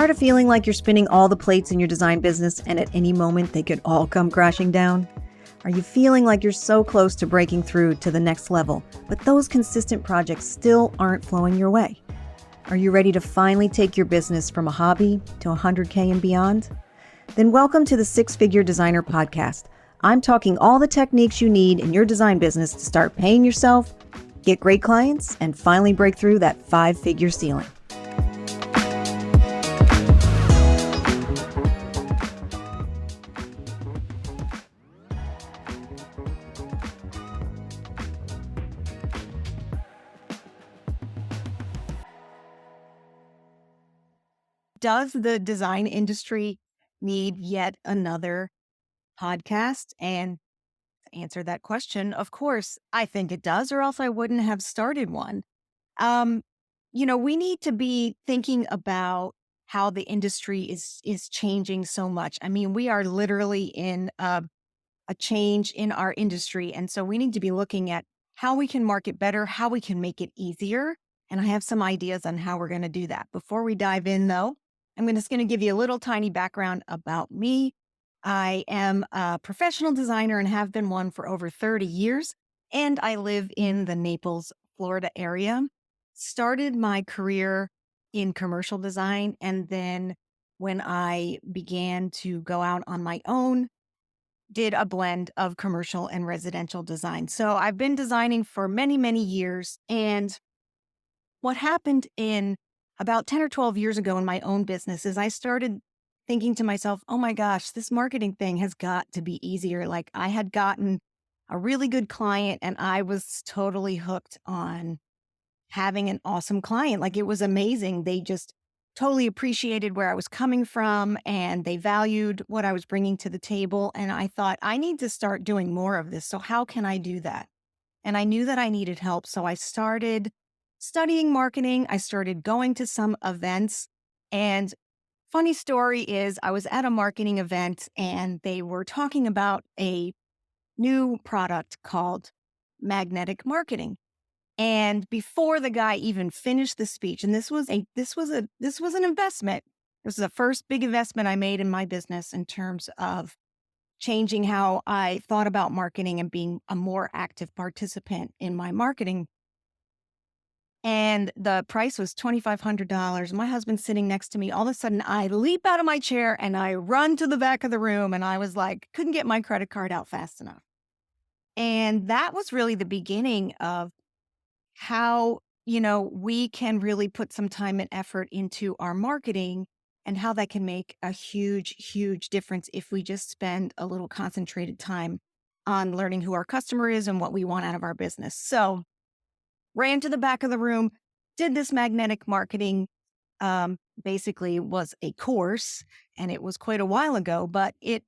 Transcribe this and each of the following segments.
Tired of feeling like you're spinning all the plates in your design business and at any moment they could all come crashing down? Are you feeling like you're so close to breaking through to the next level, but those consistent projects still aren't flowing your way? Are you ready to finally take your business from a hobby to 100K and beyond? Then welcome to the Six Figure Designer Podcast. I'm talking all the techniques you need in your design business to start paying yourself, get great clients, and finally break through that 5-figure ceiling. Does the design industry need yet another podcast? And to answer that question, of course, I think it does, or else I wouldn't have started one. Um, we need to be thinking about how the industry is changing so much. I mean, we are literally in a change in our industry, and so we need to be looking at how we can market better, how we can make it easier. And I have some ideas on how we're going to do that. Before we dive in, though, I'm just going to give you a little tiny background about me. I am a professional designer and have been one for over 30 years, and I live in the Naples, Florida area. Started my career in commercial design, and then when I began to go out on my own, did a blend of commercial and residential design. So I've been designing for many, many years. And what happened in about 10 or 12 years ago in my own business is I started thinking to myself, oh my gosh, this marketing thing has got to be easier. Like, I had gotten a really good client and I was totally hooked on having an awesome client. Like, it was amazing. They just totally appreciated where I was coming from and they valued what I was bringing to the table. And I thought, I need to start doing more of this. So how can I do that? And I knew that I needed help. So I started studying marketing. I started going to some events. And funny story is, I was at a marketing event and they were talking about a new product called magnetic marketing. And before the guy even finished the speech, and this was an investment. This was the first big investment I made in my business in terms of changing how I thought about marketing and being a more active participant in my marketing. And the price was $2,500. My husband's sitting next to me. All of a sudden, I leap out of my chair and I run to the back of the room. And I was like, couldn't get my credit card out fast enough. And that was really the beginning of how, we can really put some time and effort into our marketing and how that can make a huge, huge difference if we just spend a little concentrated time on learning who our customer is and what we want out of our business. So ran to the back of the room, did this magnetic marketing, basically was a course, and it was quite a while ago, but it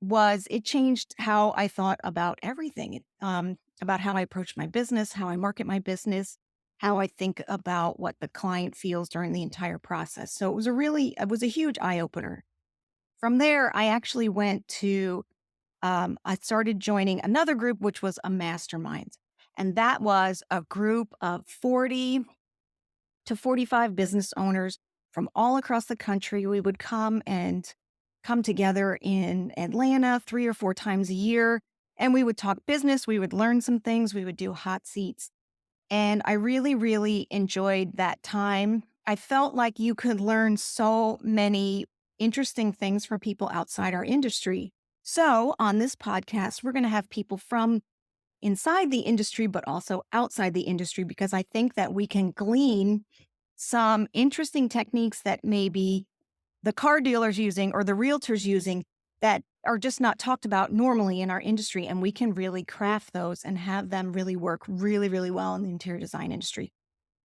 changed how I thought about everything, about how I approach my business, how I market my business, how I think about what the client feels during the entire process. So it was a huge eye opener. From there, I actually went to, I started joining another group, which was a mastermind. And that was a group of 40 to 45 business owners from all across the country. We would come together in Atlanta 3 or 4 times a year, and we would talk business. We would learn some things. We would do hot seats. And I really, really enjoyed that time. I felt like you could learn so many interesting things from people outside our industry. So on this podcast, we're going to have people from inside the industry, but also outside the industry, because I think that we can glean some interesting techniques that maybe the car dealers using or the realtors using that are just not talked about normally in our industry. And we can really craft those and have them really work really, really well in the interior design industry.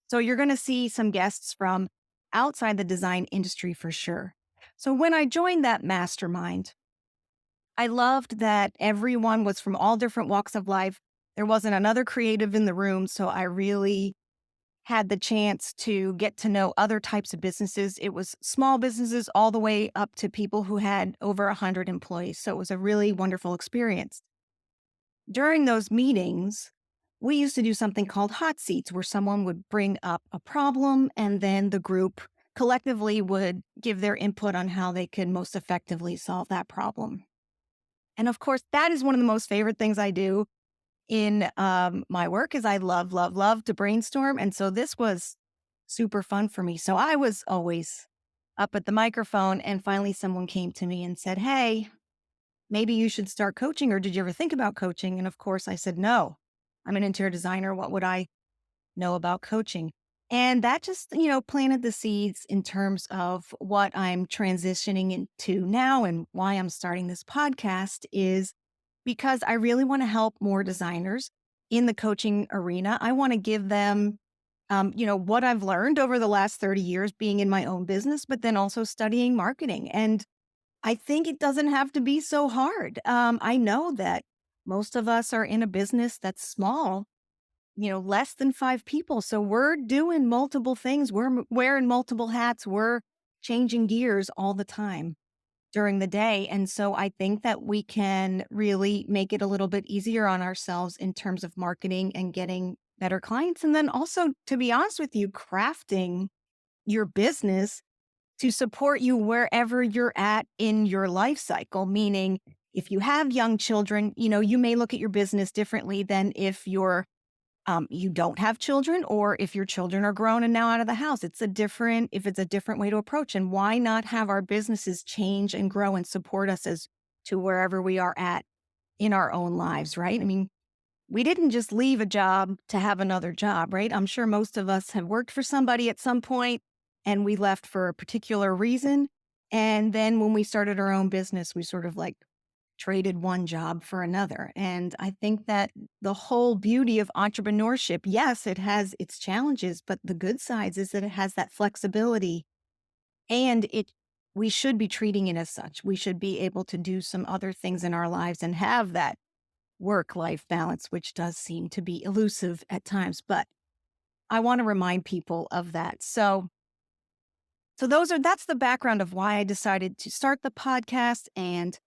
So you're going to see some guests from outside the design industry for sure. So when I joined that mastermind, I loved that everyone was from all different walks of life. There wasn't another creative in the room. So I really had the chance to get to know other types of businesses. It was small businesses all the way up to people who had over 100 employees. So it was a really wonderful experience. During those meetings, we used to do something called hot seats, where someone would bring up a problem and then the group collectively would give their input on how they could most effectively solve that problem. And of course, that is one of the most favorite things I do in my work is I love, love, love to brainstorm. And so this was super fun for me. So I was always up at the microphone, and finally someone came to me and said, "Hey, maybe you should start coaching, or did you ever think about coaching?" And of course I said, "No, I'm an interior designer. What would I know about coaching?" And that just, planted the seeds in terms of what I'm transitioning into now and why I'm starting this podcast is because I really want to help more designers in the coaching arena. I want to give them, what I've learned over the last 30 years being in my own business, but then also studying marketing. And I think it doesn't have to be so hard. I know that most of us are in a business that's small, less than 5 people. So we're doing multiple things. We're wearing multiple hats. We're changing gears all the time during the day. And so I think that we can really make it a little bit easier on ourselves in terms of marketing and getting better clients. And then also, to be honest with you, crafting your business to support you wherever you're at in your life cycle. Meaning, if you have young children, you may look at your business differently than if you don't have children, or if your children are grown and now out of the house. If it's a different way to approach. And why not have our businesses change and grow and support us as to wherever we are at in our own lives, right? I mean, we didn't just leave a job to have another job, right? I'm sure most of us have worked for somebody at some point and we left for a particular reason. And then when we started our own business, we sort of like traded one job for another. And I think that the whole beauty of entrepreneurship, yes, it has its challenges, but the good sides is that it has that flexibility, and we should be treating it as such. We should be able to do some other things in our lives and have that work-life balance, which does seem to be elusive at times, but I want to remind people of that. So that's the background of why I decided to start the podcast and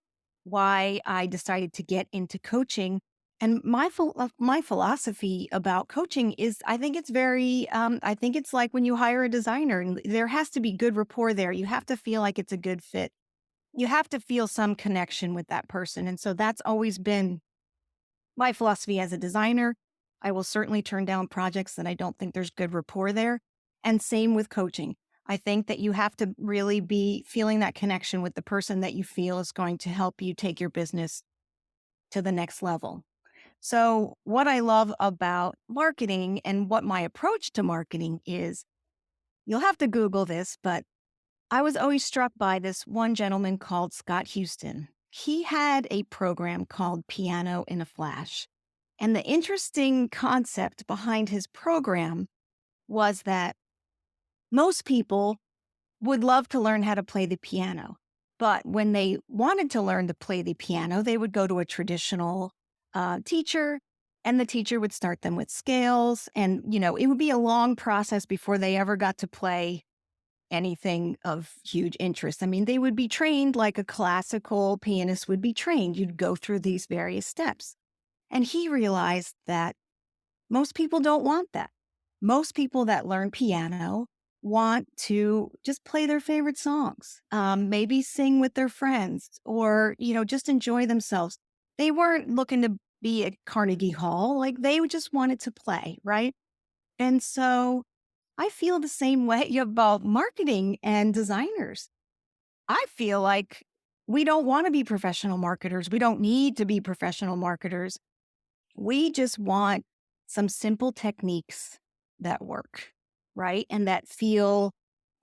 why I decided to get into coaching. And my philosophy about coaching is, I think it's I think it's like when you hire a designer, and there has to be good rapport there. You have to feel like it's a good fit. You have to feel some connection with that person. And so that's always been my philosophy as a designer. I will certainly turn down projects that I don't think there's good rapport there. And same with coaching. I think that you have to really be feeling that connection with the person that you feel is going to help you take your business to the next level. So, what I love about marketing and what my approach to marketing is, you'll have to Google this, but I was always struck by this one gentleman called Scott Houston. He had a program called Piano in a Flash. And the interesting concept behind his program was that most people would love to learn how to play the piano. But when they wanted to learn to play the piano, they would go to a traditional teacher, and the teacher would start them with scales. And, it would be a long process before they ever got to play anything of huge interest. I mean, they would be trained like a classical pianist would be trained. You'd go through these various steps. And he realized that most people don't want that. Most people that learn piano want to just play their favorite songs, maybe sing with their friends, or, just enjoy themselves. They weren't looking to be at Carnegie Hall. Like, they just wanted to play, right? And so I feel the same way about marketing and designers. I feel like we don't want to be professional marketers. We don't need to be professional marketers. We just want some simple techniques that work, right? And that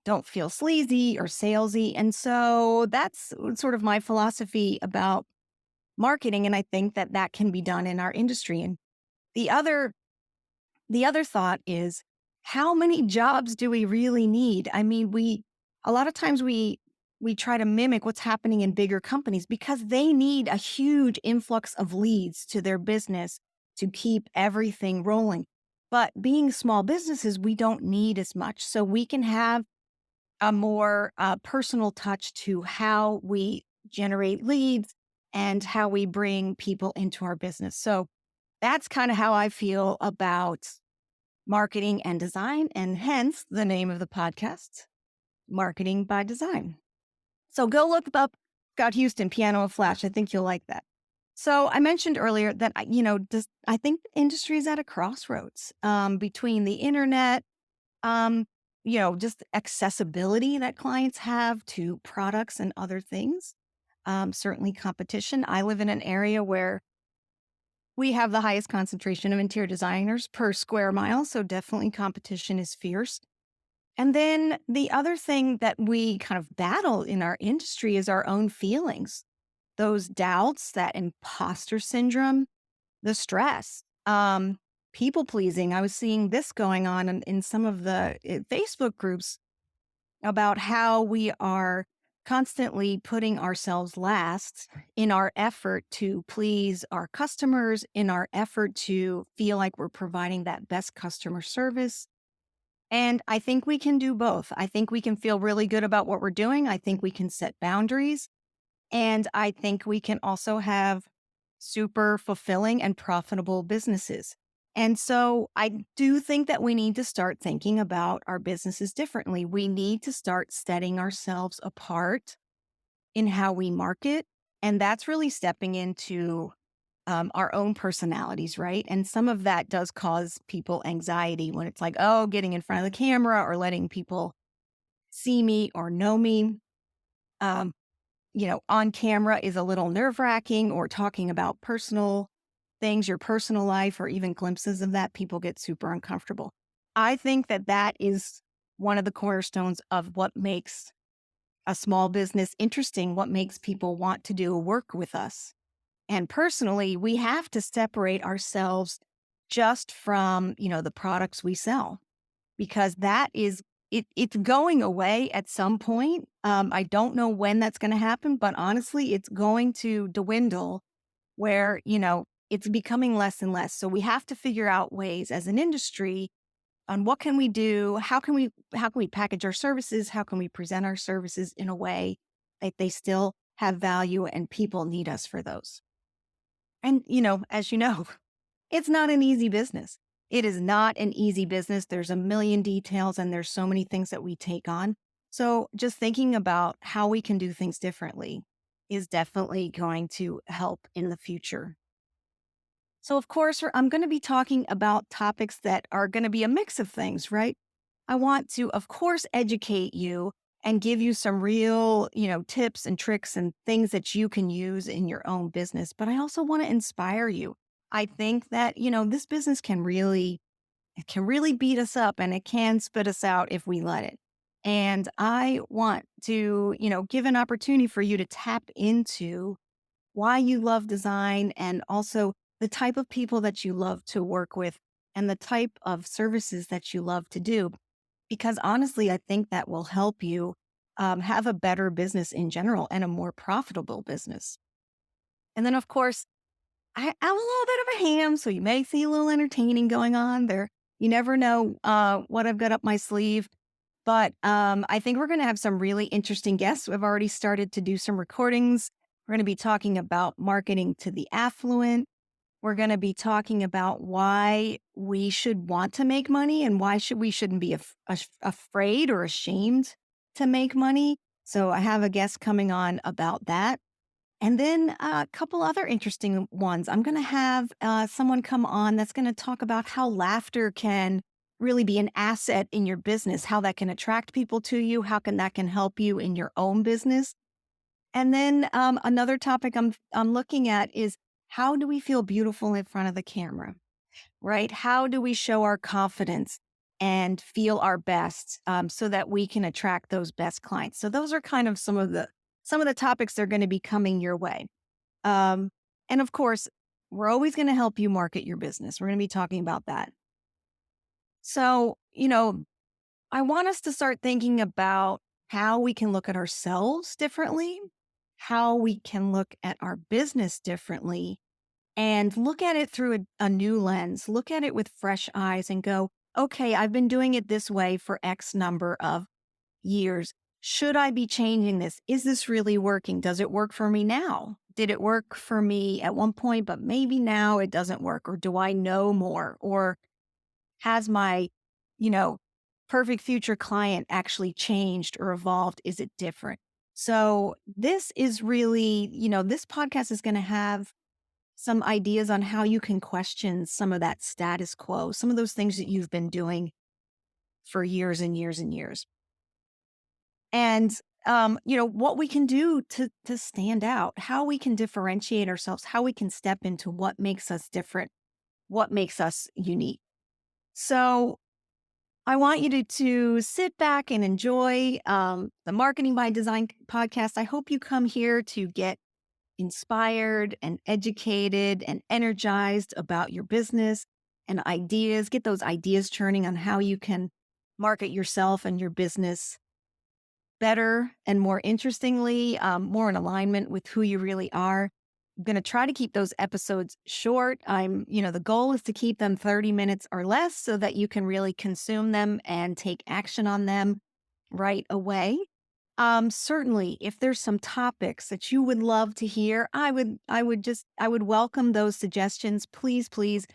don't feel sleazy or salesy. And so that's sort of my philosophy about marketing. And I think that that can be done in our industry. And the other, the other thought is, how many jobs do we really need? I mean, a lot of times we try to mimic what's happening in bigger companies because they need a huge influx of leads to their business to keep everything rolling. But being small businesses, we don't need as much. So we can have a more personal touch to how we generate leads and how we bring people into our business. So that's kind of how I feel about marketing and design, and hence the name of the podcast. Marketing by Design. So go look up Scott Houston, Piano of Flash. I think you'll like that. So I mentioned earlier that I think the industry is at a crossroads between the internet, um, just accessibility that clients have to products and other things. Certainly competition. I live in an area where we have the highest concentration of interior designers per square mile, so definitely competition is fierce. And then the other thing that we kind of battle in our industry is our own feelings, those doubts, that imposter syndrome, the stress, people pleasing. I was seeing this going on in some of the Facebook groups about how we are constantly putting ourselves last in our effort to please our customers, in our effort to feel like we're providing that best customer service. And I think we can do both. I think we can feel really good about what we're doing. I think we can set boundaries. And I think we can also have super fulfilling and profitable businesses. And so I do think that we need to start thinking about our businesses differently. We need to start setting ourselves apart in how we market. And that's really stepping into our own personalities, right? And some of that does cause people anxiety when it's like, oh, getting in front of the camera or letting people see me or know me. Um, on camera is a little nerve wracking, or talking about personal things, your personal life, or even glimpses of that, people get super uncomfortable. I think that that is one of the cornerstones of what makes a small business interesting, what makes people want to do work with us. And personally, we have to separate ourselves just from, the products we sell, because that is it's going away at some point. I don't know when that's going to happen, but honestly, it's going to dwindle where, it's becoming less and less. So we have to figure out ways as an industry on what can we do? How can we package our services? How can we present our services in a way that they still have value and people need us for those? And, as you know, it's not an easy business. It is not an easy business. There's a million details and there's so many things that we take on. So just thinking about how we can do things differently is definitely going to help in the future. So, of course, I'm going to be talking about topics that are going to be a mix of things, right? I want to, of course, educate you and give you some real, tips and tricks and things that you can use in your own business. But I also want to inspire you. I think that, this business it can really beat us up and it can spit us out if we let it. And I want to, give an opportunity for you to tap into why you love design and also the type of people that you love to work with and the type of services that you love to do. Because honestly, I think that will help you have a better business in general and a more profitable business. And then, of course, I'm a little bit of a ham, so you may see a little entertaining going on there. You never know what I've got up my sleeve. But I think we're going to have some really interesting guests. We've already started to do some recordings. We're going to be talking about marketing to the affluent. We're going to be talking about why we should want to make money and why we shouldn't be afraid or ashamed to make money. So I have a guest coming on about that. And then a couple other interesting ones. I'm going to have someone come on that's going to talk about how laughter can really be an asset in your business, how that can attract people to you, how that can help you in your own business. And then another topic I'm looking at is, how do we feel beautiful in front of the camera, right? How do we show our confidence and feel our best so that we can attract those best clients? So those are kind of some of the topics that are going to be coming your way. Um, and of course, we're always going to help you market your business. We're going to be talking about that. So, I want us to start thinking about how we can look at ourselves differently, how we can look at our business differently, and look at it through a new lens. Look at it with fresh eyes and go, okay, I've been doing it this way for X number of years. Should I be changing this? Is this really working? Does it work for me now? Did it work for me at one point, but maybe now it doesn't work? Or do I know more? Or has my, you know, perfect future client actually changed or evolved? Is it different? So this is really, this podcast is going to have some ideas on how you can question some of that status quo, some of those things that you've been doing for years and years and years. And what we can do to stand out, how we can differentiate ourselves, how we can step into what makes us different, what makes us unique. So I want you to sit back and enjoy the Marketing by Design podcast. I hope you come here to get inspired and educated and energized about your business and ideas, get those ideas churning on how you can market yourself and your business better and more interestingly, more in alignment with who you really are. I'm going to try to keep those episodes short. The goal is to keep them 30 minutes or less so that you can really consume them and take action on them right away. Certainly, if there's some topics that you would love to hear, I would welcome those suggestions. Please, please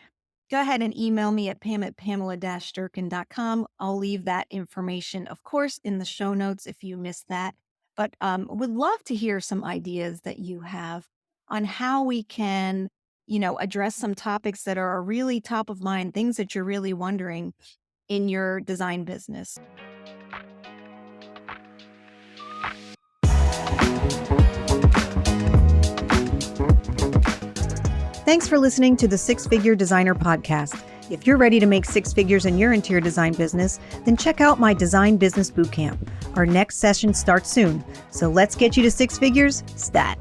go ahead and email me at pam@pamela-durkin.com. I'll leave that information, of course, in the show notes if you missed that. But would love to hear some ideas that you have on how we can, address some topics that are really top of mind, things that you're really wondering in your design business. Thanks for listening to the Six Figure Designer Podcast. If you're ready to make six figures in your interior design business, then check out my Design Business Bootcamp. Our next session starts soon, so let's get you to six figures stat.